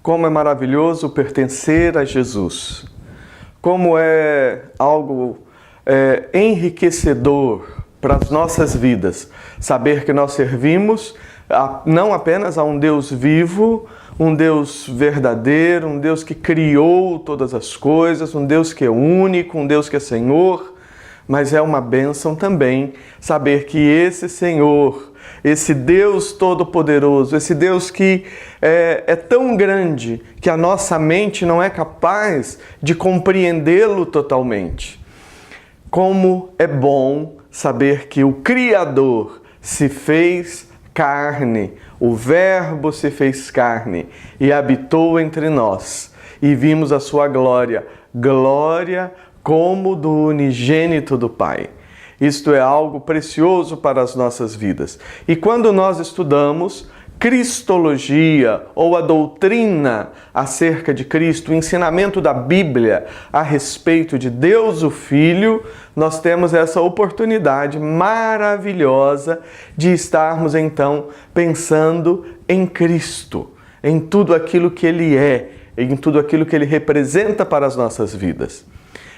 como é maravilhoso pertencer a Jesus. Como é algo enriquecedor para as nossas vidas saber que nós servimos não apenas a um Deus vivo, um Deus verdadeiro, um Deus que criou todas as coisas, um Deus que é único, um Deus que é Senhor, mas é uma bênção também saber que esse Senhor, esse Deus Todo-Poderoso, esse Deus que é tão grande que a nossa mente não é capaz de compreendê-lo totalmente. Como é bom saber que o Criador se fez carne, o Verbo se fez carne e habitou entre nós. E vimos a sua glória, glória como do unigênito do Pai. Isto é algo precioso para as nossas vidas. E quando nós estudamos Cristologia ou a doutrina acerca de Cristo, o ensinamento da Bíblia a respeito de Deus o Filho, nós temos essa oportunidade maravilhosa de estarmos então pensando em Cristo, em tudo aquilo que Ele é, em tudo aquilo que Ele representa para as nossas vidas.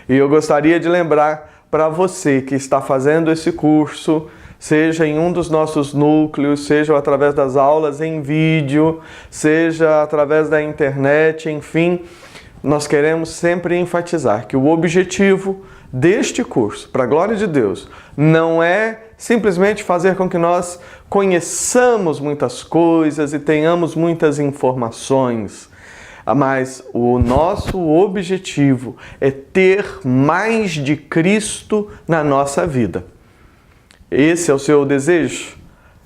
E eu gostaria de lembrar para você que está fazendo esse curso, seja em um dos nossos núcleos, seja através das aulas em vídeo, seja através da internet, enfim, nós queremos sempre enfatizar que o objetivo deste curso, para a glória de Deus, não é simplesmente fazer com que nós conheçamos muitas coisas e tenhamos muitas informações, mas o nosso objetivo é ter mais de Cristo na nossa vida. Esse é o seu desejo?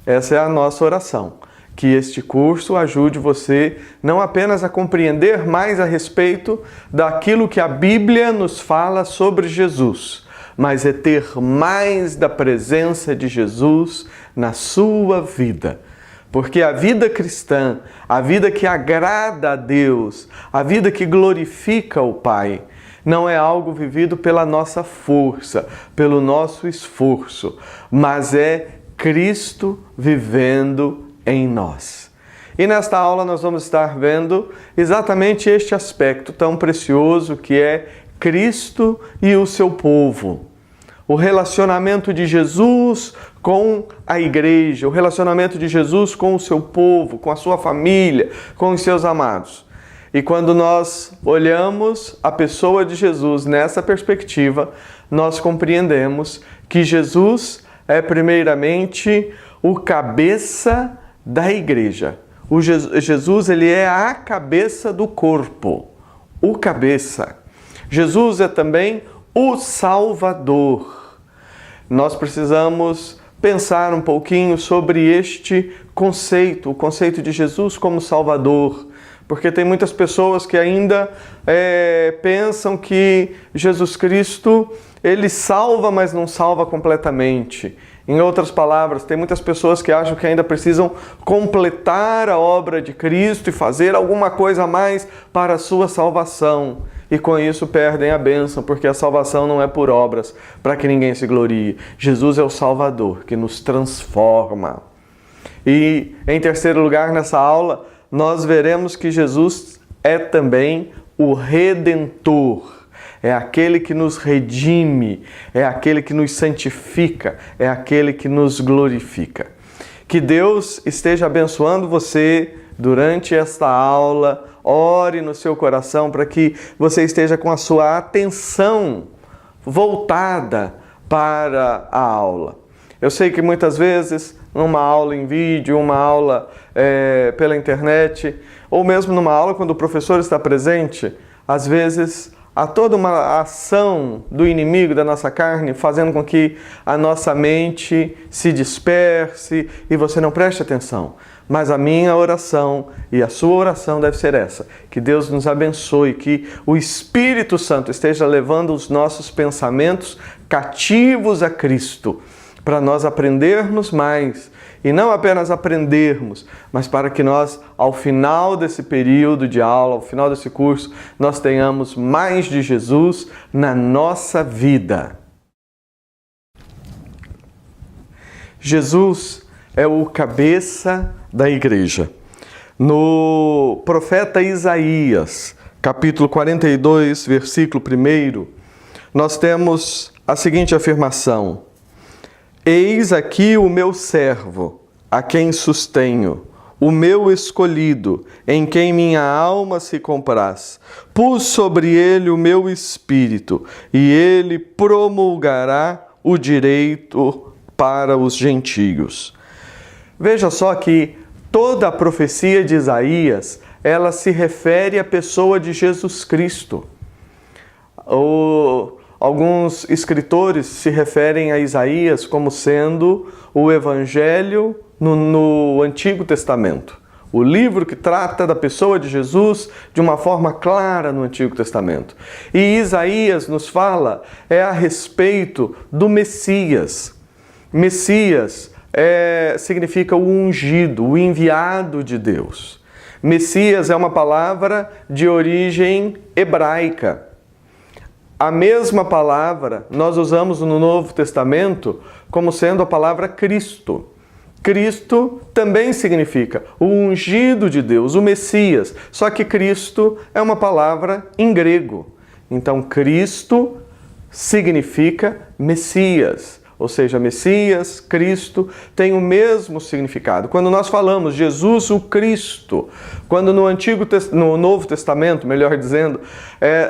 Essa é a nossa oração. Que este curso ajude você não apenas a compreender mais a respeito daquilo que a Bíblia nos fala sobre Jesus, mas é ter mais da presença de Jesus na sua vida. Porque a vida cristã, a vida que agrada a Deus, a vida que glorifica o Pai, não é algo vivido pela nossa força, pelo nosso esforço, mas é Cristo vivendo em nós. E nesta aula nós vamos estar vendo exatamente este aspecto tão precioso que é Cristo e o seu povo. O relacionamento de Jesus com a igreja, o relacionamento de Jesus com o seu povo, com a sua família, com os seus amados. E quando nós olhamos a pessoa de Jesus nessa perspectiva, nós compreendemos que Jesus é primeiramente o cabeça da igreja. Jesus ele é a cabeça do corpo, o cabeça. Jesus é também o Salvador. Nós precisamos pensar um pouquinho sobre este conceito, o conceito de Jesus como Salvador. Porque tem muitas pessoas que ainda pensam que Jesus Cristo, Ele salva, mas não salva completamente. Em outras palavras, tem muitas pessoas que acham que ainda precisam completar a obra de Cristo e fazer alguma coisa a mais para a sua salvação. E com isso perdem a bênção, porque a salvação não é por obras, para que ninguém se glorie. Jesus é o Salvador, que nos transforma. E, em terceiro lugar, nessa aula, nós veremos que Jesus é também o Redentor. É aquele que nos redime, é aquele que nos santifica, é aquele que nos glorifica. Que Deus esteja abençoando você durante esta aula. Ore no seu coração para que você esteja com a sua atenção voltada para a aula. Eu sei que muitas vezes, numa aula em vídeo, uma aula pela internet, ou mesmo numa aula quando o professor está presente, às vezes há toda uma ação do inimigo da nossa carne fazendo com que a nossa mente se disperse e você não preste atenção. Mas a minha oração e a sua oração deve ser essa: que Deus nos abençoe, que o Espírito Santo esteja levando os nossos pensamentos cativos a Cristo, para nós aprendermos mais. E não apenas aprendermos, mas para que nós, ao final desse período de aula, ao final desse curso, nós tenhamos mais de Jesus na nossa vida. Jesus é o cabeça da igreja. No profeta Isaías, capítulo 42, versículo 1, nós temos a seguinte afirmação: Eis aqui o meu servo, a quem sustenho, o meu escolhido, em quem minha alma se compraz. Pus sobre ele o meu espírito, e ele promulgará o direito para os gentios. Veja só que toda a profecia de Isaías, ela se refere à pessoa de Jesus Cristo. Alguns escritores se referem a Isaías como sendo o Evangelho no Antigo Testamento. O livro que trata da pessoa de Jesus de uma forma clara no Antigo Testamento. E Isaías nos fala a respeito do Messias. Messias significa o ungido, o enviado de Deus. Messias é uma palavra de origem hebraica. A mesma palavra nós usamos no Novo Testamento como sendo a palavra Cristo. Cristo também significa o ungido de Deus, o Messias. Só que Cristo é uma palavra em grego. Então, Cristo significa Messias. Ou seja, Messias, Cristo, tem o mesmo significado. Quando nós falamos Jesus o Cristo, quando no Novo Testamento, melhor dizendo,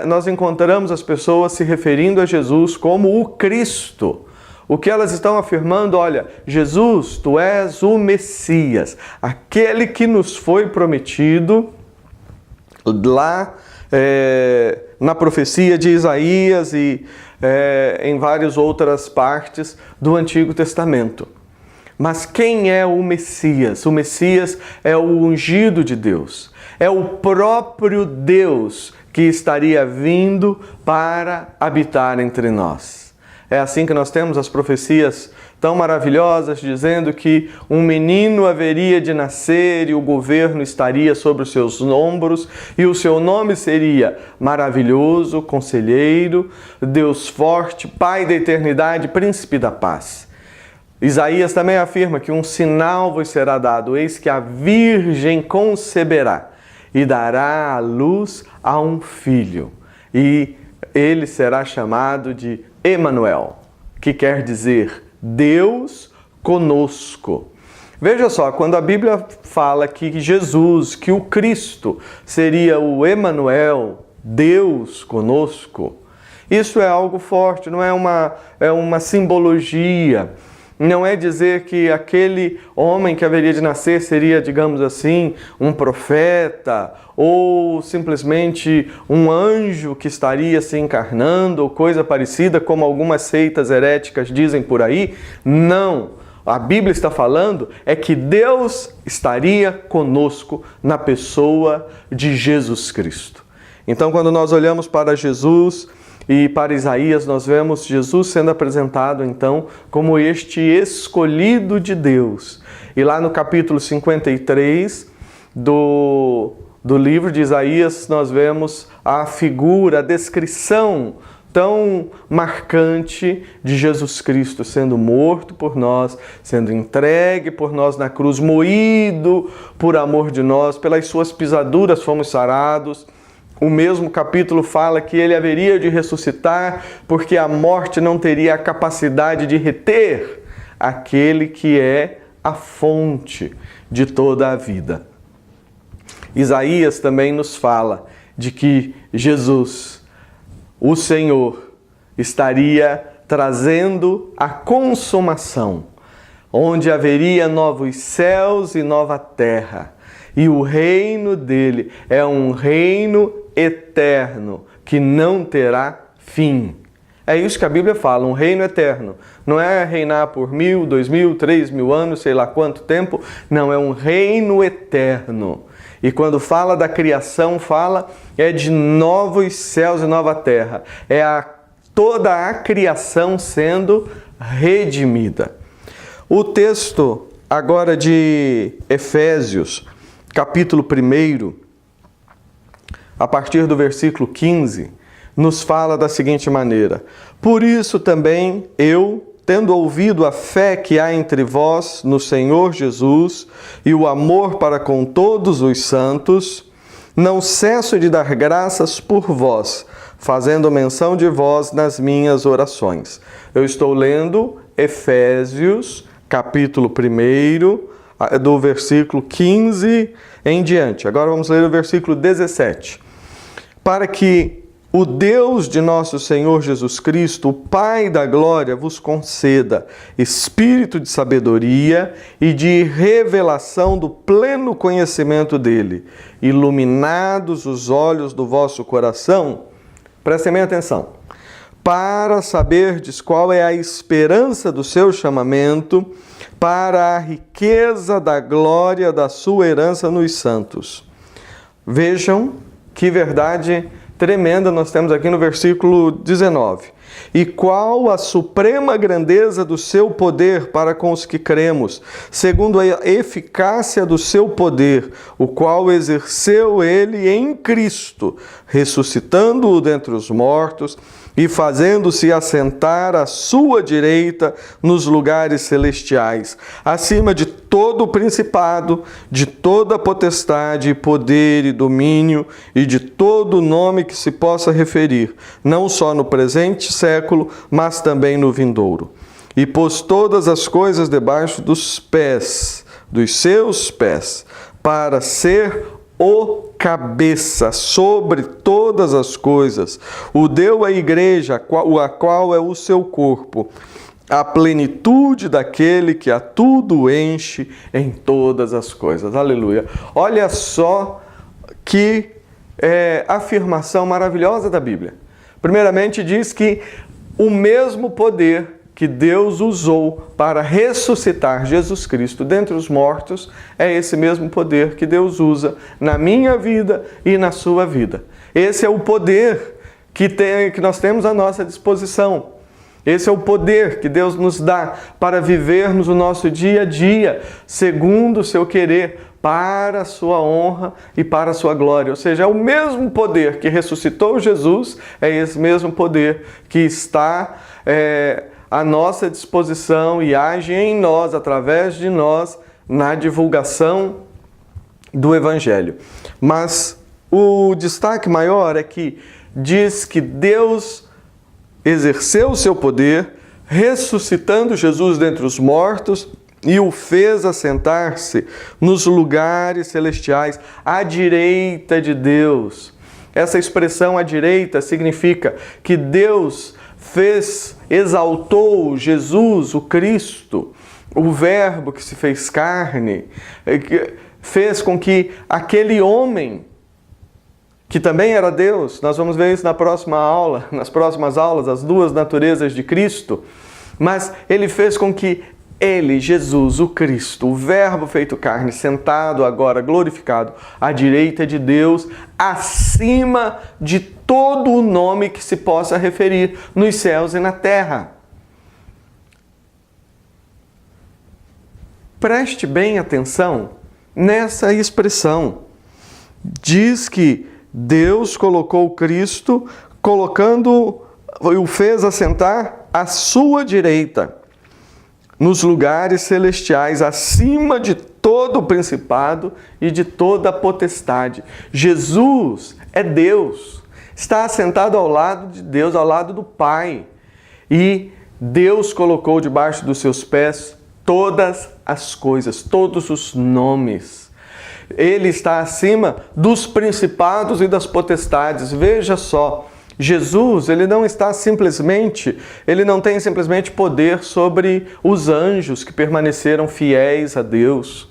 nós encontramos as pessoas se referindo a Jesus como o Cristo. O que elas estão afirmando, olha, Jesus, tu és o Messias, aquele que nos foi prometido lá na profecia de Isaías e em várias outras partes do Antigo Testamento. Mas quem é o Messias? O Messias é o ungido de Deus. É o próprio Deus que estaria vindo para habitar entre nós. É assim que nós temos as profecias tão maravilhosas, dizendo que um menino haveria de nascer e o governo estaria sobre os seus ombros, e o seu nome seria Maravilhoso, Conselheiro, Deus Forte, Pai da Eternidade, Príncipe da Paz. Isaías também afirma que um sinal vos será dado, eis que a Virgem conceberá e dará à luz a um filho, e ele será chamado de Emanuel, que quer dizer Deus conosco. Veja só, quando a Bíblia fala que Jesus, que o Cristo seria o Emanuel, Deus conosco, isso é algo forte, não é uma simbologia. Não é dizer que aquele homem que haveria de nascer seria, digamos assim, um profeta ou simplesmente um anjo que estaria se encarnando ou coisa parecida, como algumas seitas heréticas dizem por aí. Não! A Bíblia está falando é que Deus estaria conosco na pessoa de Jesus Cristo. Então, quando nós olhamos para Jesus e para Isaías, nós vemos Jesus sendo apresentado, então, como este escolhido de Deus. E lá no capítulo 53 do livro de Isaías, nós vemos a figura, a descrição tão marcante de Jesus Cristo sendo morto por nós, sendo entregue por nós na cruz, moído por amor de nós, pelas suas pisaduras fomos sarados. O mesmo capítulo fala que ele haveria de ressuscitar porque a morte não teria a capacidade de reter aquele que é a fonte de toda a vida. Isaías também nos fala de que Jesus, o Senhor, estaria trazendo a consumação, onde haveria novos céus e nova terra. E o reino dele é um reino eterno, que não terá fim. É isso que a Bíblia fala, um reino eterno. Não é reinar por 1000, 2000, 3000 anos, sei lá quanto tempo. Não, é um reino eterno. E quando fala da criação, fala de novos céus e nova terra. Toda a criação sendo redimida. O texto agora de Efésios, capítulo 1, a partir do versículo 15, nos fala da seguinte maneira: Por isso também eu, tendo ouvido a fé que há entre vós no Senhor Jesus e o amor para com todos os santos, não cesso de dar graças por vós, fazendo menção de vós nas minhas orações. Eu estou lendo Efésios, capítulo 1, do versículo 15 em diante. Agora vamos ler o versículo 17. Para que o Deus de nosso Senhor Jesus Cristo, o Pai da glória, vos conceda espírito de sabedoria e de revelação do pleno conhecimento dele, iluminados os olhos do vosso coração. Prestem bem atenção. Para saberdes qual é a esperança do seu chamamento, para a riqueza da glória da sua herança nos santos. Vejam que verdade tremenda nós temos aqui no versículo 19. E qual a suprema grandeza do seu poder para com os que cremos, segundo a eficácia do seu poder, o qual exerceu ele em Cristo, ressuscitando-o dentre os mortos e fazendo-se assentar à sua direita nos lugares celestiais, acima de todo o principado, de toda potestade, poder e domínio, e de todo nome que se possa referir, não só no presente século, mas também no vindouro. E pôs todas as coisas debaixo dos pés, dos seus pés, para ser o cabeça sobre todas as coisas, o deu à igreja, a qual é o seu corpo, a plenitude daquele que a tudo enche em todas as coisas. Aleluia! Olha só que afirmação maravilhosa da Bíblia. Primeiramente diz que o mesmo poder que Deus usou para ressuscitar Jesus Cristo dentre os mortos, é esse mesmo poder que Deus usa na minha vida e na sua vida. Esse é o poder que nós temos à nossa disposição. Esse é o poder que Deus nos dá para vivermos o nosso dia a dia, segundo o seu querer, para a sua honra e para a sua glória. Ou seja, é o mesmo poder que ressuscitou Jesus, é esse mesmo poder que está à nossa disposição e age em nós, através de nós, na divulgação do Evangelho. Mas o destaque maior é que diz que Deus exerceu o seu poder, ressuscitando Jesus dentre os mortos, e o fez assentar-se nos lugares celestiais, à direita de Deus. Essa expressão à direita significa que Deus exaltou Jesus, o Cristo, o Verbo que se fez carne, fez com que aquele homem, que também era Deus, nós vamos ver isso na próxima aula, nas próximas aulas, as duas naturezas de Cristo, mas ele fez com que ele, Jesus, o Cristo, o Verbo feito carne, sentado agora, glorificado, à direita de Deus, acima de todo o nome que se possa referir nos céus e na terra. Preste bem atenção nessa expressão. Diz que Deus colocou Cristo, o fez assentar à sua direita, nos lugares celestiais, acima de todo o principado e de toda a potestade. Jesus é Deus, está assentado ao lado de Deus, ao lado do Pai. E Deus colocou debaixo dos seus pés todas as coisas, todos os nomes. Ele está acima dos principados e das potestades. Veja só, Jesus, ele não tem simplesmente poder sobre os anjos que permaneceram fiéis a Deus.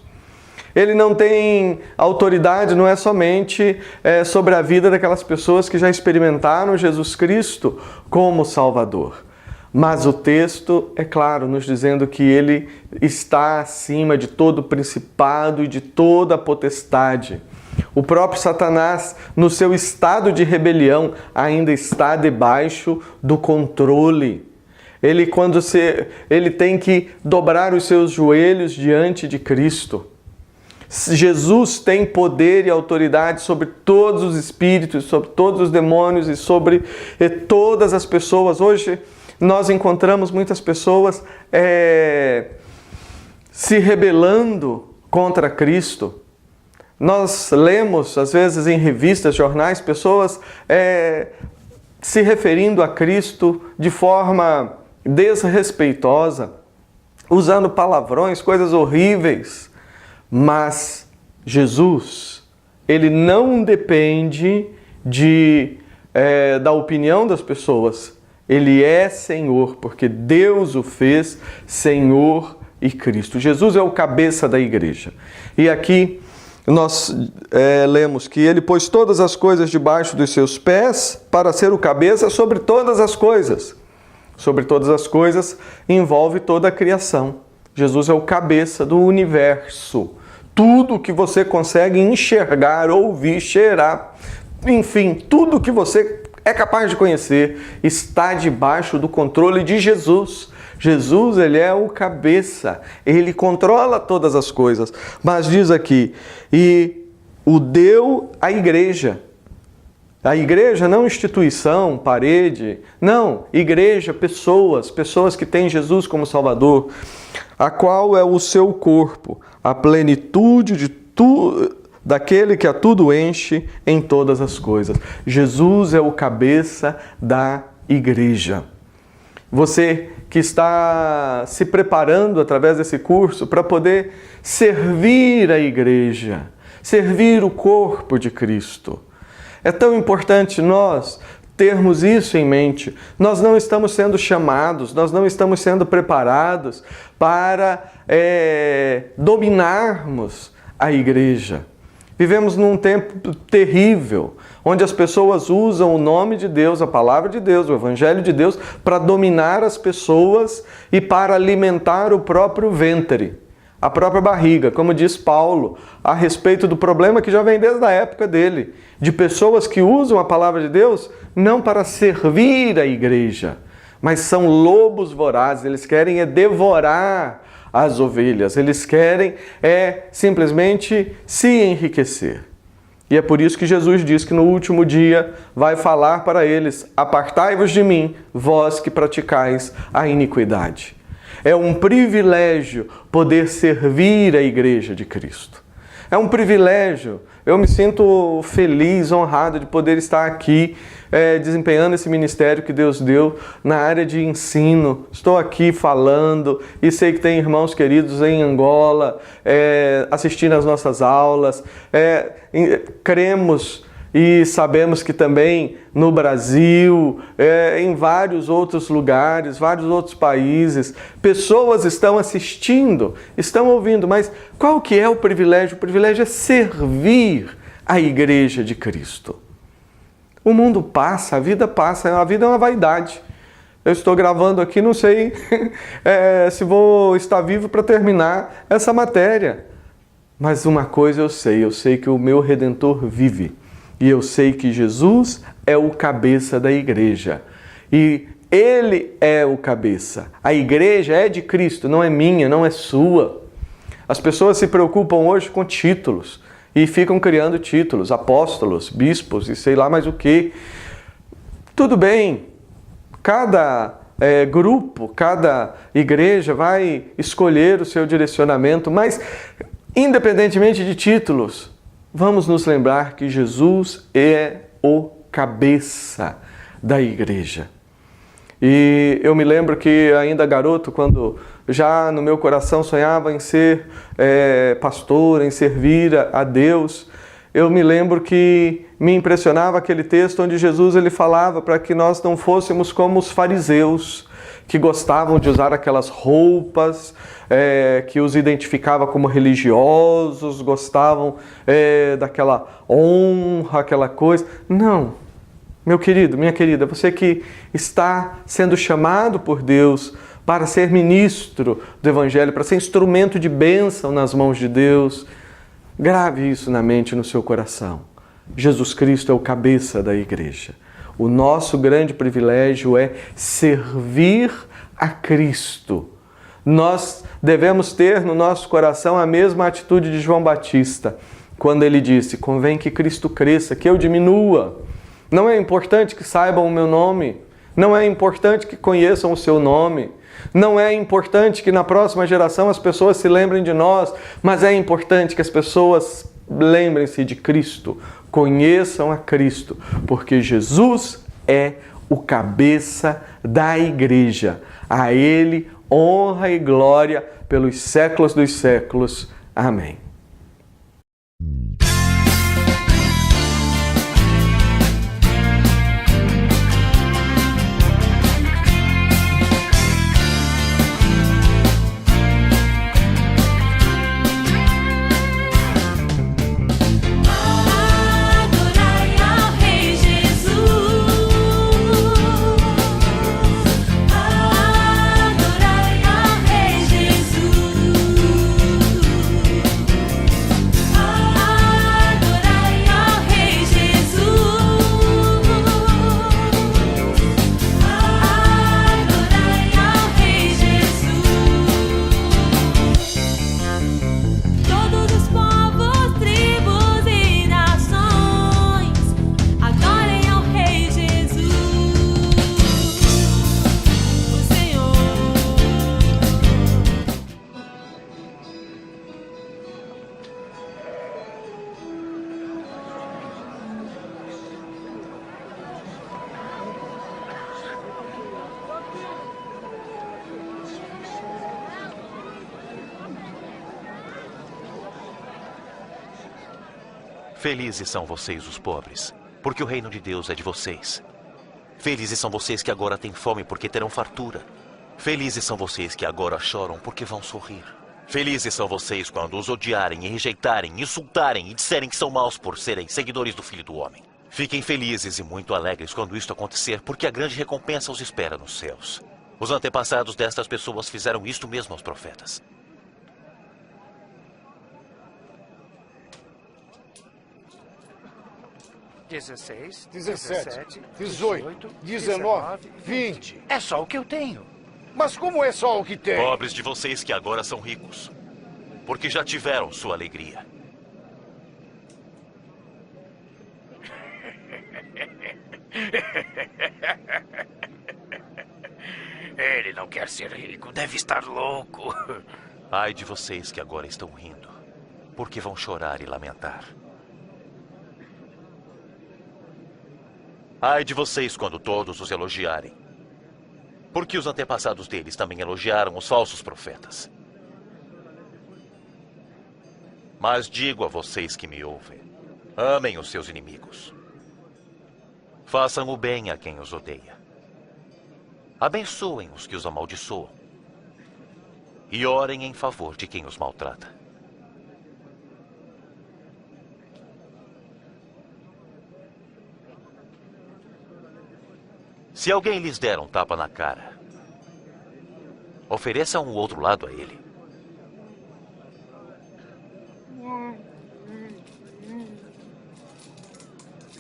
Ele não tem autoridade, não é somente sobre a vida daquelas pessoas que já experimentaram Jesus Cristo como Salvador. Mas o texto é claro, nos dizendo que ele está acima de todo principado e de toda potestade. O próprio Satanás, no seu estado de rebelião, ainda está debaixo do controle. Ele tem que dobrar os seus joelhos diante de Cristo. Jesus tem poder e autoridade sobre todos os espíritos, sobre todos os demônios e sobre todas as pessoas. Hoje nós encontramos muitas pessoas se rebelando contra Cristo. Nós lemos, às vezes, em revistas, jornais, pessoas se referindo a Cristo de forma desrespeitosa, usando palavrões, coisas horríveis. Mas Jesus, Ele não depende da opinião das pessoas. Ele é Senhor, porque Deus o fez Senhor e Cristo. Jesus é o cabeça da igreja. E aqui nós lemos que Ele pôs todas as coisas debaixo dos seus pés para ser o cabeça sobre todas as coisas. Sobre todas as coisas envolve toda a criação. Jesus é o cabeça do universo. Tudo que você consegue enxergar, ouvir, cheirar, enfim, tudo que você é capaz de conhecer está debaixo do controle de Jesus. Jesus, Ele é o cabeça, Ele controla todas as coisas. Mas diz aqui, e o deu à igreja. A igreja não instituição, parede, não, igreja, pessoas que têm Jesus como Salvador, a qual é o seu corpo, a plenitude de tudo, daquele que a tudo enche em todas as coisas. Jesus é o cabeça da igreja. Você que está se preparando através desse curso para poder servir a igreja, servir o corpo de Cristo. É tão importante nós termos isso em mente. Nós não estamos sendo chamados, nós não estamos sendo preparados para dominarmos a igreja. Vivemos num tempo terrível, onde as pessoas usam o nome de Deus, a palavra de Deus, o Evangelho de Deus, para dominar as pessoas e para alimentar o próprio ventre, a própria barriga, como diz Paulo, a respeito do problema que já vem desde a época dele, de pessoas que usam a palavra de Deus não para servir a igreja, mas são lobos vorazes, eles querem devorar as ovelhas, eles querem simplesmente se enriquecer. E é por isso que Jesus diz que no último dia vai falar para eles: apartai-vos de mim, vós que praticais a iniquidade. É um privilégio poder servir a igreja de Cristo. É um privilégio. Eu me sinto feliz, honrado de poder estar aqui desempenhando esse ministério que Deus deu na área de ensino. Estou aqui falando e sei que tem irmãos queridos em Angola assistindo às nossas aulas. Cremos e sabemos que também no Brasil, em vários outros lugares, vários outros países, pessoas estão assistindo, estão ouvindo, mas qual que é o privilégio? O privilégio é servir a igreja de Cristo. O mundo passa, a vida é uma vaidade. Eu estou gravando aqui, não sei se vou estar vivo para terminar essa matéria. Mas uma coisa eu sei que o meu Redentor vive. E eu sei que Jesus é o cabeça da igreja. E Ele é o cabeça. A igreja é de Cristo, não é minha, não é sua. As pessoas se preocupam hoje com títulos e ficam criando títulos, apóstolos, bispos e sei lá mais o que. Tudo bem, cada grupo, cada igreja vai escolher o seu direcionamento, mas independentemente de títulos, vamos nos lembrar que Jesus é o cabeça da igreja. E eu me lembro que ainda garoto, quando já no meu coração sonhava em ser pastor, em servir a Deus, eu me lembro que me impressionava aquele texto onde Jesus ele falava para que nós não fôssemos como os fariseus, que gostavam de usar aquelas roupas que os identificava como religiosos, gostavam daquela honra, aquela coisa. Não, meu querido, minha querida, você que está sendo chamado por Deus para ser ministro do Evangelho, para ser instrumento de bênção nas mãos de Deus, grave isso na mente e no seu coração. Jesus Cristo é o cabeça da igreja. O nosso grande privilégio é servir a Cristo. Nós devemos ter no nosso coração a mesma atitude de João Batista, quando ele disse: convém que Cristo cresça, que eu diminua. Não é importante que saibam o meu nome, Não é importante que conheçam o seu nome. Não é importante que na próxima geração as pessoas se lembrem de nós, mas é importante que as pessoas lembrem-se de Cristo, conheçam a Cristo, porque Jesus é o cabeça da igreja. A Ele honra e glória pelos séculos dos séculos. Amém. Felizes são vocês, os pobres, porque o reino de Deus é de vocês. Felizes são vocês que agora têm fome, porque terão fartura. Felizes são vocês que agora choram, porque vão sorrir. Felizes são vocês quando os odiarem, e rejeitarem, insultarem e disserem que são maus por serem seguidores do Filho do Homem. Fiquem felizes e muito alegres quando isto acontecer, porque a grande recompensa os espera nos céus. Os antepassados destas pessoas fizeram isto mesmo aos profetas. Dezesseis, 17, 18, 19, 20. É só o que eu tenho. Mas como é só o que tem? Pobres de vocês que agora são ricos, porque já tiveram sua alegria. Ele não quer ser rico, deve estar louco. Ai de vocês que agora estão rindo, porque vão chorar e lamentar. Ai de vocês quando todos os elogiarem, porque os antepassados deles também elogiaram os falsos profetas. Mas digo a vocês que me ouvem, amem os seus inimigos. Façam o bem a quem os odeia. Abençoem os que os amaldiçoam. E orem em favor de quem os maltrata. Se alguém lhes der um tapa na cara, ofereçam o outro lado a ele.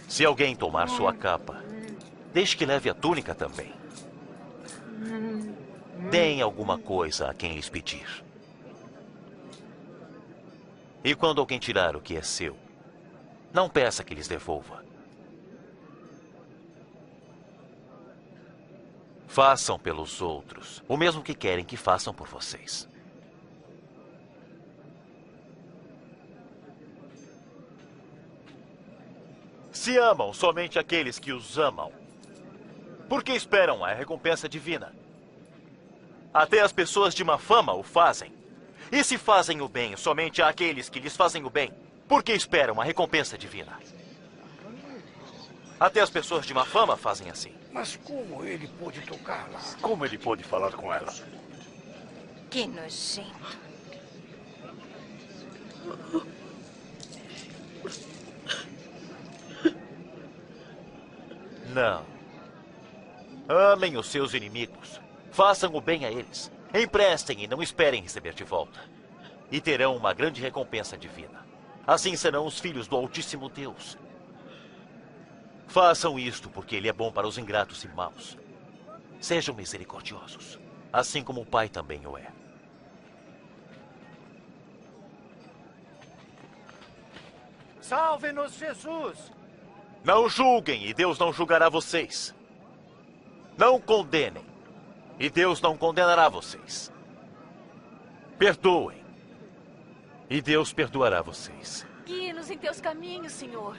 Se alguém tomar sua capa, deixe que leve a túnica também. Deem alguma coisa a quem lhes pedir. E quando alguém tirar o que é seu, não peça que lhes devolva. Façam pelos outros o mesmo que querem que façam por vocês. Se amam somente aqueles que os amam, por que esperam a recompensa divina? Até as pessoas de má fama o fazem. E se fazem o bem somente àqueles que lhes fazem o bem, por que esperam a recompensa divina? Até as pessoas de má fama fazem assim. Mas como ele pôde tocar lá? Como ele pôde falar com ela? Que nojento. Não. Amem os seus inimigos. Façam o bem a eles. Emprestem e não esperem receber de volta. E terão uma grande recompensa divina. Assim serão os filhos do Altíssimo Deus. Façam isto porque Ele é bom para os ingratos e maus. Sejam misericordiosos, assim como o Pai também o é. Salve-nos, Jesus! Não julguem e Deus não julgará vocês. Não condenem, e Deus não condenará vocês. Perdoem, e Deus perdoará vocês. Guie-nos em teus caminhos, Senhor.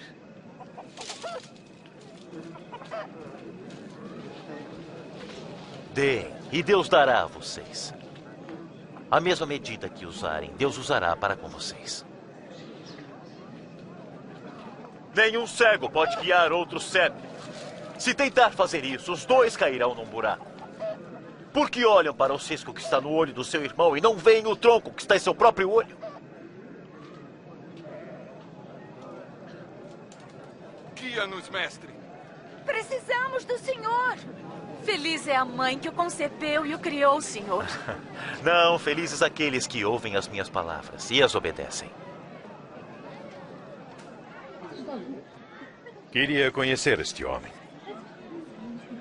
Deem, e Deus dará a vocês. A mesma medida que usarem, Deus usará para com vocês. Nenhum cego pode guiar outro cego. Se tentar fazer isso, os dois cairão num buraco. Por que olham para o cisco que está no olho do seu irmão e não veem o tronco que está em seu próprio olho? Guia-nos, mestre. Precisamos do Senhor. Feliz é a mãe que o concebeu e o criou, Senhor. Não, felizes aqueles que ouvem as minhas palavras e as obedecem. Queria conhecer este homem.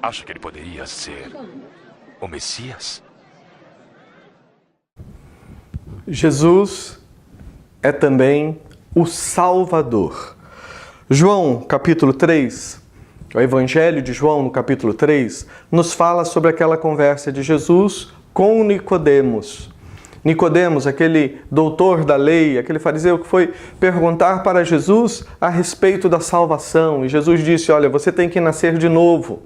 Acha que ele poderia ser o Messias? Jesus é também o Salvador. João, capítulo 3, o Evangelho de João, no capítulo 3, nos fala sobre aquela conversa de Jesus com Nicodemos. Nicodemos, aquele doutor da lei, aquele fariseu que foi perguntar para Jesus a respeito da salvação. E Jesus disse, olha, você tem que nascer de novo.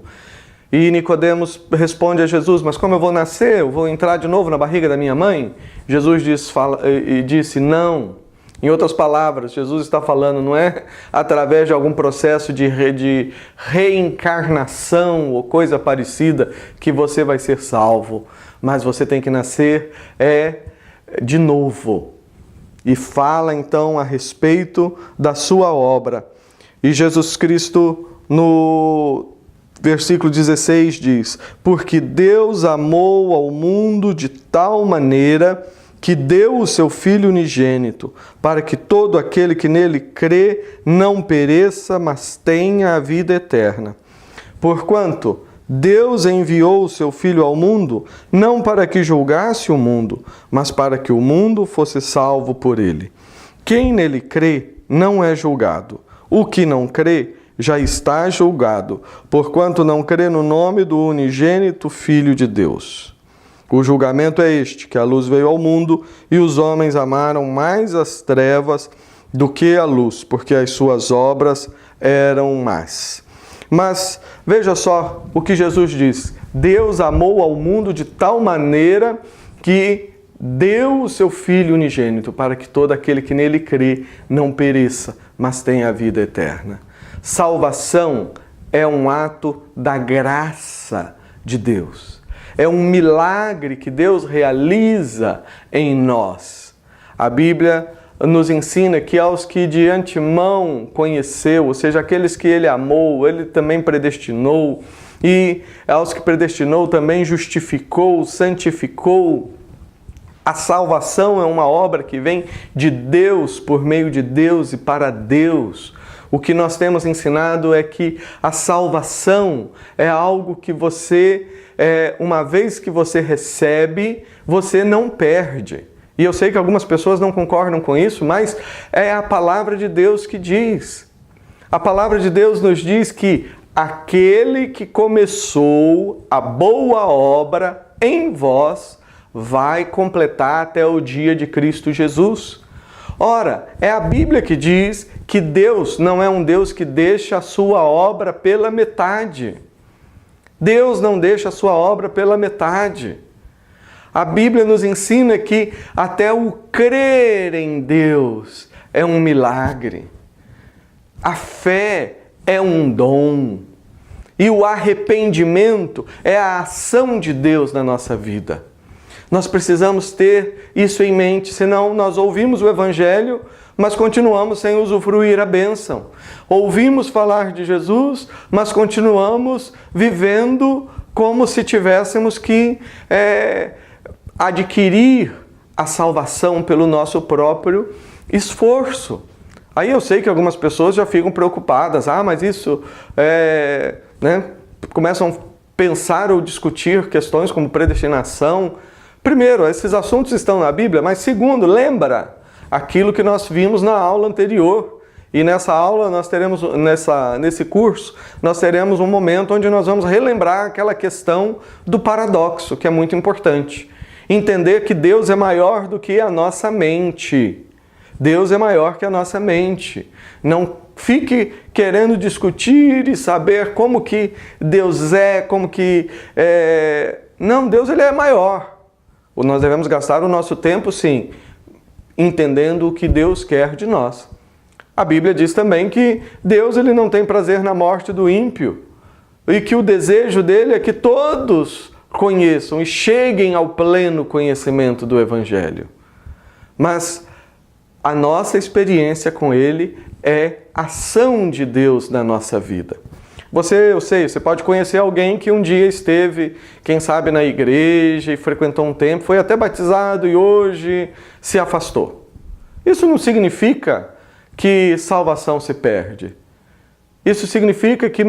E Nicodemos responde a Jesus, mas como eu vou nascer? Eu vou entrar de novo na barriga da minha mãe? Jesus disse, não. Em outras palavras, Jesus está falando, não é através de algum processo de reencarnação ou coisa parecida que você vai ser salvo, mas você tem que nascer de novo. E fala então a respeito da sua obra. E Jesus Cristo, no versículo 16 diz, porque Deus amou ao mundo de tal maneira que deu o seu Filho unigênito, para que todo aquele que nele crê não pereça, mas tenha a vida eterna. Porquanto Deus enviou o seu Filho ao mundo, não para que julgasse o mundo, mas para que o mundo fosse salvo por ele. Quem nele crê não é julgado. O que não crê já está julgado, porquanto não crê no nome do unigênito Filho de Deus. O julgamento é este, que a luz veio ao mundo e os homens amaram mais as trevas do que a luz, porque as suas obras eram más. Mas veja só o que Jesus diz. Deus amou ao mundo de tal maneira que deu o seu Filho unigênito para que todo aquele que nele crê não pereça, mas tenha a vida eterna. Salvação é um ato da graça de Deus. É um milagre que Deus realiza em nós. A Bíblia nos ensina que aos que de antemão conheceu, ou seja, aqueles que Ele amou, Ele também predestinou, e aos que predestinou também justificou, santificou. A salvação é uma obra que vem de Deus, por meio de Deus e para Deus. O que nós temos ensinado é que a salvação é algo que você, uma vez que você recebe, você não perde. E eu sei que algumas pessoas não concordam com isso, mas é a palavra de Deus que diz. A palavra de Deus nos diz que aquele que começou a boa obra em vós vai completar até o dia de Cristo Jesus. Ora, é a Bíblia que diz que Deus não é um Deus que deixa a sua obra pela metade. Deus não deixa a sua obra pela metade. A Bíblia nos ensina que até o crer em Deus é um milagre. A fé é um dom. E o arrependimento é a ação de Deus na nossa vida. Nós precisamos ter isso em mente, senão nós ouvimos o Evangelho, mas continuamos sem usufruir a bênção. Ouvimos falar de Jesus, mas continuamos vivendo como se tivéssemos que adquirir a salvação pelo nosso próprio esforço. Aí eu sei que algumas pessoas já ficam preocupadas. Mas isso começam a pensar ou discutir questões como predestinação. Primeiro, esses assuntos estão na Bíblia, mas segundo, lembra aquilo que nós vimos na aula anterior, E nessa aula, nós teremos, nesse curso, nós teremos um momento onde nós vamos relembrar aquela questão do paradoxo, que é muito importante. Entender que Deus é maior do que a nossa mente. Deus é maior que a nossa mente. Não fique querendo discutir e saber como que Deus é, como que... Não, Deus ele é maior. Nós devemos gastar o nosso tempo, sim, entendendo o que Deus quer de nós. A Bíblia diz também que Deus ele não tem prazer na morte do ímpio e que o desejo dele é que todos conheçam e cheguem ao pleno conhecimento do Evangelho. Mas a nossa experiência com ele é ação de Deus na nossa vida. Você pode conhecer alguém que um dia esteve, quem sabe, na igreja e frequentou um tempo, foi até batizado e hoje se afastou. Isso não significa que salvação se perde. Isso significa que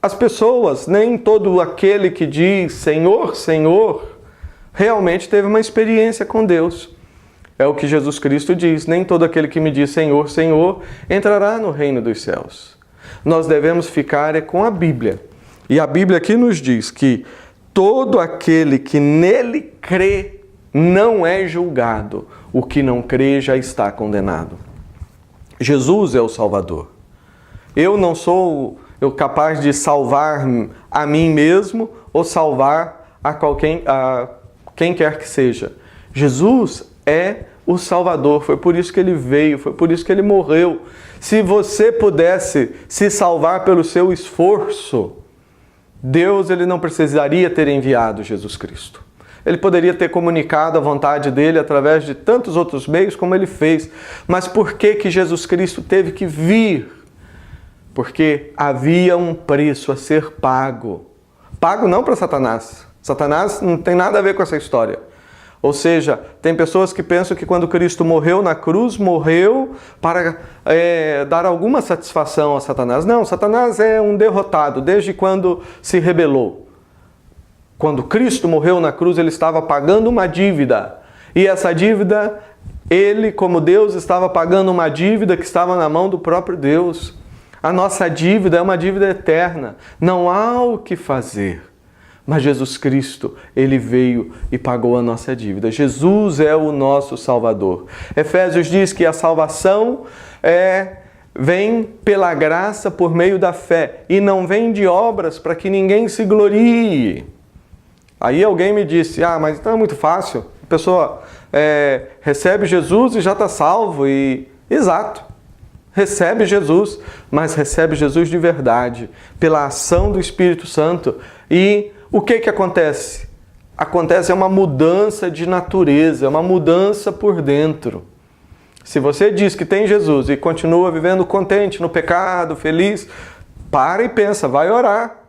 as pessoas, nem todo aquele que diz Senhor, Senhor, realmente teve uma experiência com Deus. É o que Jesus Cristo diz, nem todo aquele que me diz Senhor, Senhor, entrará no reino dos céus. Nós devemos ficar com a Bíblia. E a Bíblia aqui nos diz que todo aquele que nele crê não é julgado. O que não crê já está condenado. Jesus é o Salvador. Eu não sou capaz de salvar a mim mesmo ou salvar a quem quer que seja. Jesus é o Salvador. Foi por isso que ele veio, foi por isso que ele morreu. Se você pudesse se salvar pelo seu esforço, Deus ele não precisaria ter enviado Jesus Cristo. Ele poderia ter comunicado a vontade dele através de tantos outros meios como ele fez. Mas por que Jesus Cristo teve que vir? Porque havia um preço a ser pago. Pago não para Satanás. Satanás não tem nada a ver com essa história. Ou seja, tem pessoas que pensam que quando Cristo morreu na cruz, morreu para dar alguma satisfação a Satanás. Não, Satanás é um derrotado desde quando se rebelou. Quando Cristo morreu na cruz, ele estava pagando uma dívida. E essa dívida, ele, como Deus, estava pagando uma dívida que estava na mão do próprio Deus. A nossa dívida é uma dívida eterna. Não há o que fazer. Mas Jesus Cristo, ele veio e pagou a nossa dívida. Jesus é o nosso Salvador. Efésios diz que a salvação vem pela graça por meio da fé e não vem de obras para que ninguém se glorie. Aí alguém me disse, mas então é muito fácil. A pessoa recebe Jesus e já está salvo. Exato, recebe Jesus, mas recebe Jesus de verdade, pela ação do Espírito Santo. E o que acontece? Acontece uma mudança de natureza, uma mudança por dentro. Se você diz que tem Jesus e continua vivendo contente no pecado, feliz, para e pensa, vai orar.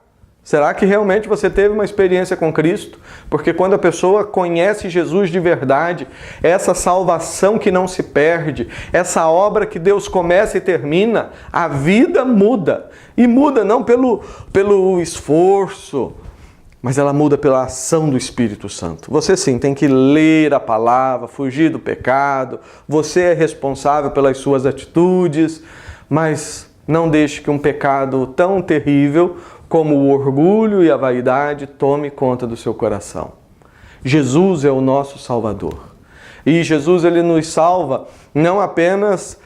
Será que realmente você teve uma experiência com Cristo? Porque quando a pessoa conhece Jesus de verdade, essa salvação que não se perde, essa obra que Deus começa e termina, a vida muda. E muda não pelo esforço, mas ela muda pela ação do Espírito Santo. Você sim tem que ler a palavra, fugir do pecado, você é responsável pelas suas atitudes, mas não deixe que um pecado tão terrível como o orgulho e a vaidade tome conta do seu coração. Jesus é o nosso Salvador. E Jesus ele nos salva não apenas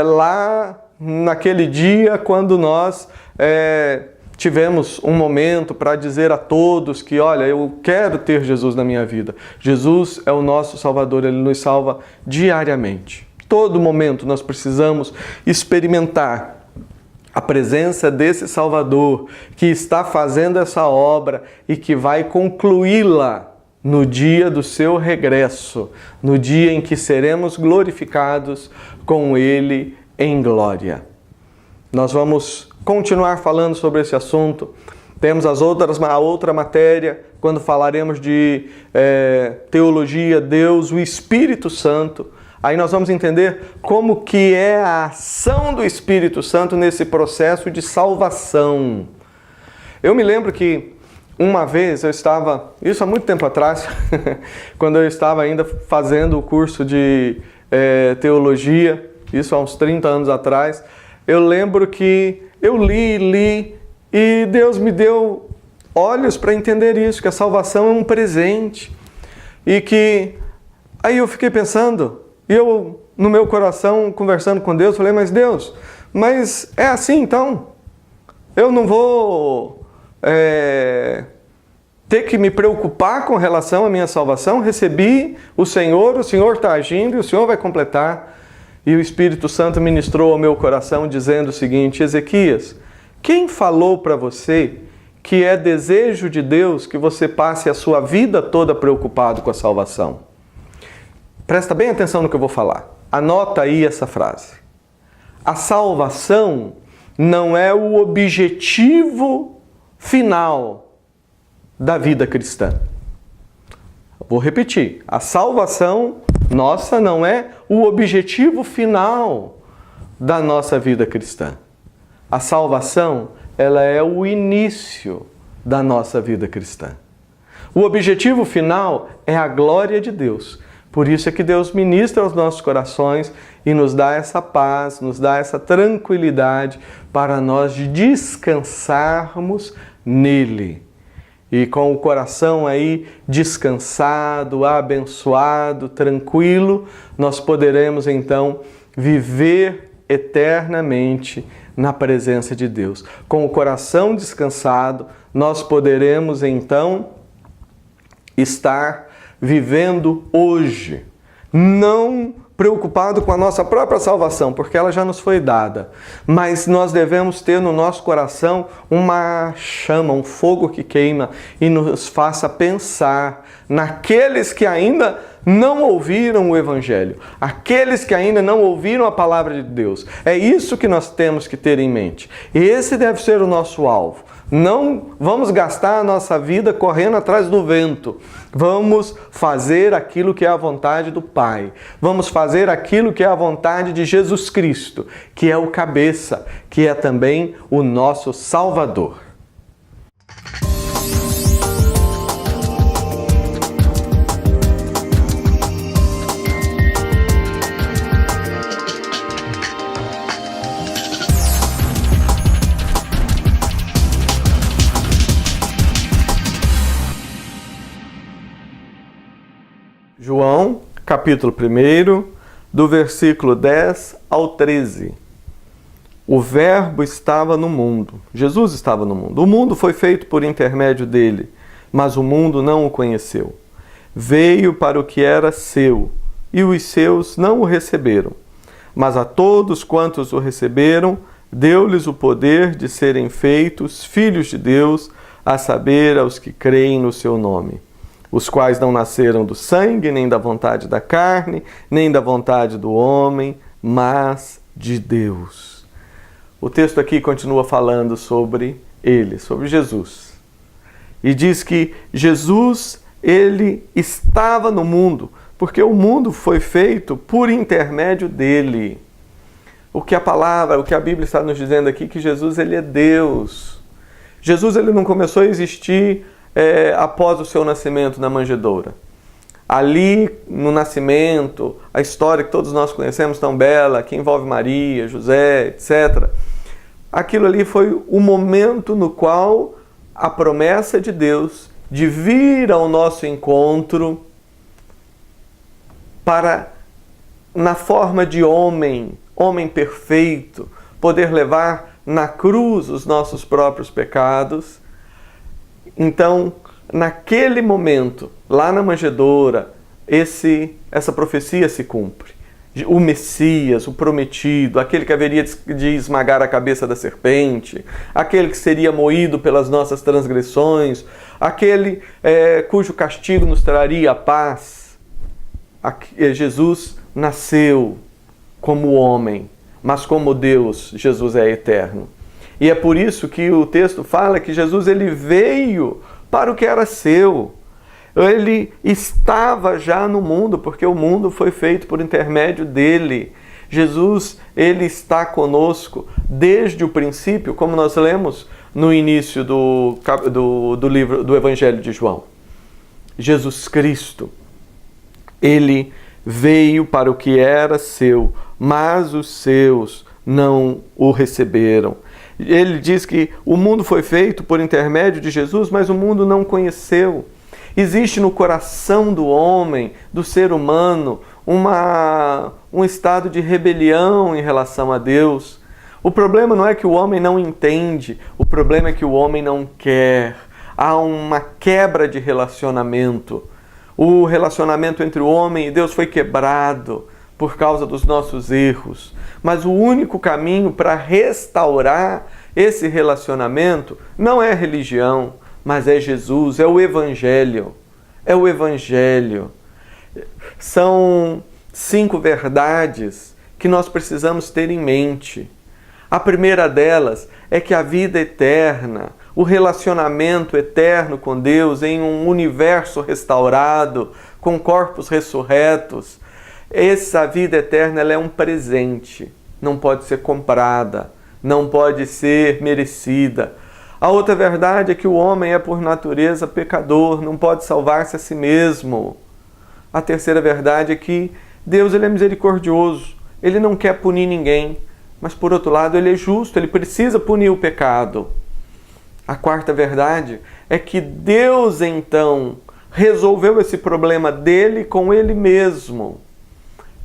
lá naquele dia quando nós tivemos um momento para dizer a todos que, olha, eu quero ter Jesus na minha vida. Jesus é o nosso Salvador, ele nos salva diariamente. Todo momento nós precisamos experimentar a presença desse Salvador que está fazendo essa obra e que vai concluí-la no dia do seu regresso, no dia em que seremos glorificados com Ele em glória. Nós vamos continuar falando sobre esse assunto. Temos a outra matéria, quando falaremos de teologia, Deus, o Espírito Santo. Aí nós vamos entender como que é a ação do Espírito Santo nesse processo de salvação. Eu me lembro que uma vez eu estava, isso há muito tempo atrás, quando eu estava ainda fazendo o curso de teologia, isso há uns 30 anos atrás, eu lembro que eu li e Deus me deu olhos para entender isso, que a salvação é um presente. E que aí eu fiquei pensando, e eu no meu coração conversando com Deus, falei, mas Deus, mas é assim então? Eu não vou ter que me preocupar com relação à minha salvação? Recebi o Senhor está agindo e o Senhor vai completar. E o Espírito Santo ministrou ao meu coração dizendo o seguinte, Ezequias, quem falou para você que é desejo de Deus que você passe a sua vida toda preocupado com a salvação? Presta bem atenção no que eu vou falar. Anota aí essa frase. A salvação não é o objetivo final da vida cristã. Vou repetir. A salvação nossa não é o objetivo final da nossa vida cristã. A salvação, ela é o início da nossa vida cristã. O objetivo final é a glória de Deus. Por isso é que Deus ministra aos nossos corações e nos dá essa paz, nos dá essa tranquilidade para nós descansarmos nele. E com o coração aí descansado, abençoado, tranquilo, nós poderemos então viver eternamente na presença de Deus. Com o coração descansado, nós poderemos então estar vivendo hoje, não preocupado com a nossa própria salvação, porque ela já nos foi dada, mas nós devemos ter no nosso coração uma chama, um fogo que queima e nos faça pensar naqueles que ainda não ouviram o Evangelho, aqueles que ainda não ouviram a palavra de Deus. É isso que nós temos que ter em mente. Esse deve ser o nosso alvo. Não vamos gastar a nossa vida correndo atrás do vento. Vamos fazer aquilo que é a vontade do Pai. Vamos fazer aquilo que é a vontade de Jesus Cristo, que é o cabeça, que é também o nosso Salvador. João, capítulo 1, do versículo 10 ao 13. O Verbo estava no mundo. Jesus estava no mundo. O mundo foi feito por intermédio dele, mas o mundo não o conheceu. Veio para o que era seu, e os seus não o receberam. Mas a todos quantos o receberam, deu-lhes o poder de serem feitos filhos de Deus, a saber, aos que creem no seu nome, os quais não nasceram do sangue, nem da vontade da carne, nem da vontade do homem, mas de Deus. O texto aqui continua falando sobre ele, sobre Jesus. E diz que Jesus, ele estava no mundo, porque o mundo foi feito por intermédio dele. O que a Bíblia está nos dizendo aqui, que Jesus, ele é Deus. Jesus, ele não começou a existir após o seu nascimento na manjedoura. Ali, no nascimento, a história que todos nós conhecemos tão bela, que envolve Maria, José, etc. Aquilo ali foi o momento no qual a promessa de Deus de vir ao nosso encontro para, na forma de homem perfeito, poder levar na cruz os nossos próprios pecados. Então, naquele momento, lá na manjedoura, essa profecia se cumpre. O Messias, o prometido, aquele que haveria de esmagar a cabeça da serpente, aquele que seria moído pelas nossas transgressões, aquele cujo castigo nos traria a paz. Jesus nasceu como homem, mas como Deus, Jesus é eterno. E é por isso que o texto fala que Jesus, ele veio para o que era seu. Ele estava já no mundo, porque o mundo foi feito por intermédio dele. Jesus, ele está conosco desde o princípio, como nós lemos no início do livro do Evangelho de João. Jesus Cristo, ele veio para o que era seu, mas os seus não o receberam. Ele diz que o mundo foi feito por intermédio de Jesus, mas o mundo não conheceu. Existe no coração do homem, do ser humano, um estado de rebelião em relação a Deus. O problema não é que o homem não entende, o problema é que o homem não quer. Há uma quebra de relacionamento. O relacionamento entre o homem e Deus foi quebrado por causa dos nossos erros. Mas o único caminho para restaurar esse relacionamento não é religião, mas é Jesus, é o Evangelho. É o Evangelho. São 5 verdades que nós precisamos ter em mente. A primeira delas é que a vida eterna, o relacionamento eterno com Deus em um universo restaurado, com corpos ressurretos, essa vida eterna ela é um presente, não pode ser comprada, não pode ser merecida. A outra verdade é que o homem é por natureza pecador, não pode salvar-se a si mesmo. A terceira verdade é que Deus ele é misericordioso, ele não quer punir ninguém, mas por outro lado ele é justo, ele precisa punir o pecado. A quarta verdade é que Deus então resolveu esse problema dele com ele mesmo.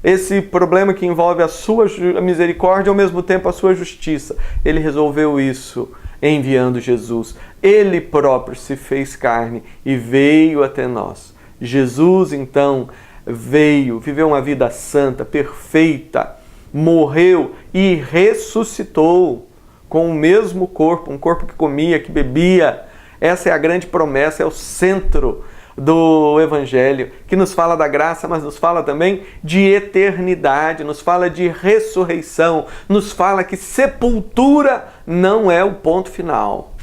Esse problema que envolve a sua misericórdia e ao mesmo tempo a sua justiça. Ele resolveu isso enviando Jesus. Ele próprio se fez carne e veio até nós. Jesus então veio, viveu uma vida santa, perfeita, morreu e ressuscitou com o mesmo corpo, um corpo que comia, que bebia. Essa é a grande promessa, é o centro do Evangelho, que nos fala da graça, mas nos fala também de eternidade, nos fala de ressurreição, nos fala que sepultura não é o ponto final.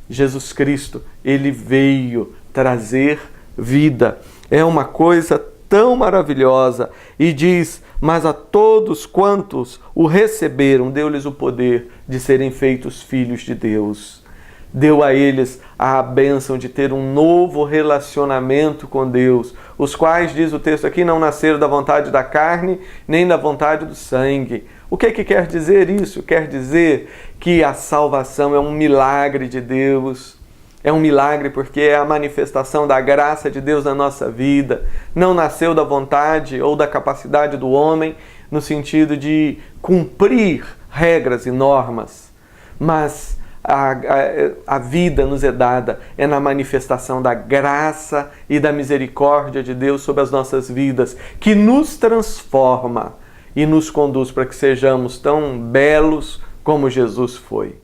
Jesus Cristo, ele veio trazer vida. É uma coisa tão maravilhosa. E diz: mas a todos quantos o receberam, deu-lhes o poder de serem feitos filhos de Deus. Deu a eles a bênção de ter um novo relacionamento com Deus, os quais, diz o texto aqui, não nasceram da vontade da carne, nem da vontade do sangue. O que quer dizer isso? Quer dizer que a salvação é um milagre de Deus. É um milagre porque é a manifestação da graça de Deus na nossa vida. Não nasceu da vontade ou da capacidade do homem, no sentido de cumprir regras e normas, mas a vida nos é dada é na manifestação da graça e da misericórdia de Deus sobre as nossas vidas, que nos transforma e nos conduz para que sejamos tão belos como Jesus foi.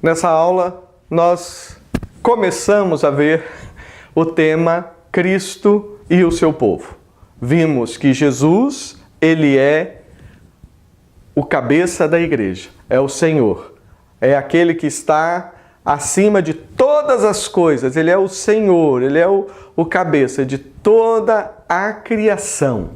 Nessa aula, nós começamos a ver o tema Cristo e o seu povo. Vimos que Jesus, ele é o cabeça da igreja, é o Senhor. É aquele que está acima de todas as coisas. Ele é o Senhor, ele é o cabeça de toda a criação.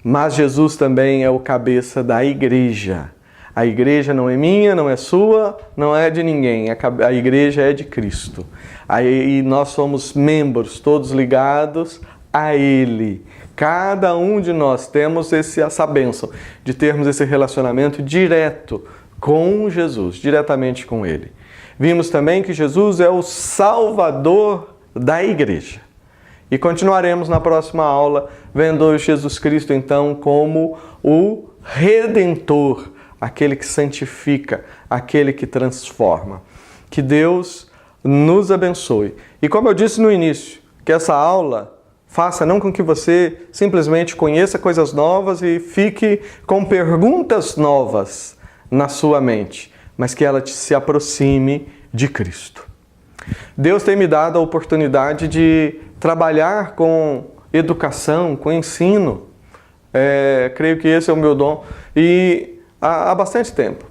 Mas Jesus também é o cabeça da igreja. A igreja não é minha, não é sua, não é de ninguém. A igreja é de Cristo. E nós somos membros, todos ligados a Ele. Cada um de nós temos essa bênção de termos esse relacionamento direto com Jesus, diretamente com Ele. Vimos também que Jesus é o Salvador da igreja. E continuaremos na próxima aula vendo Jesus Cristo então como o Redentor, aquele que santifica, aquele que transforma. Que Deus nos abençoe. E como eu disse no início, que essa aula faça não com que você simplesmente conheça coisas novas e fique com perguntas novas na sua mente, mas que ela se aproxime de Cristo. Deus tem me dado a oportunidade de trabalhar com educação, com ensino. Creio que esse é o meu dom. E há bastante tempo.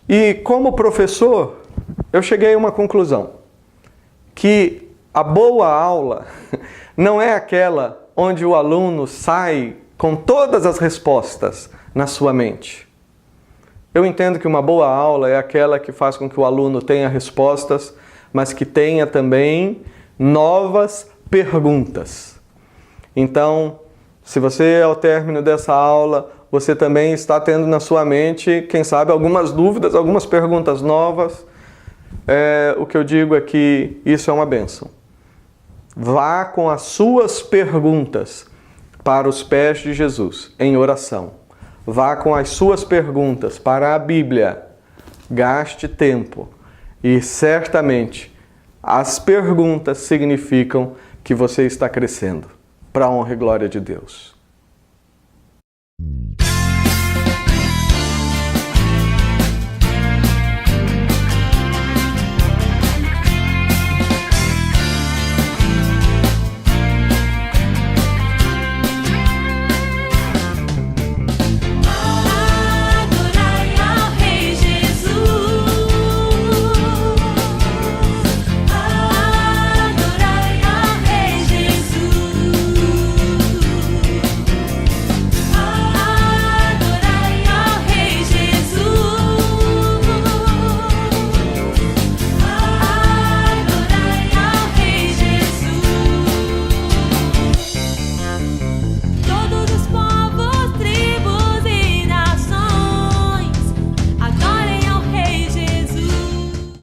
E como professor, eu cheguei a uma conclusão. Que a boa aula não é aquela onde o aluno sai com todas as respostas na sua mente. Eu entendo que uma boa aula é aquela que faz com que o aluno tenha respostas, mas que tenha também novas perguntas. Então, Se você, ao término dessa aula, você também está tendo na sua mente, quem sabe, algumas dúvidas, algumas perguntas novas, o que eu digo é que isso é uma bênção. Vá com as suas perguntas para os pés de Jesus, em oração. Vá com as suas perguntas para a Bíblia. Gaste tempo. E certamente as perguntas significam que você está crescendo para a honra e glória de Deus.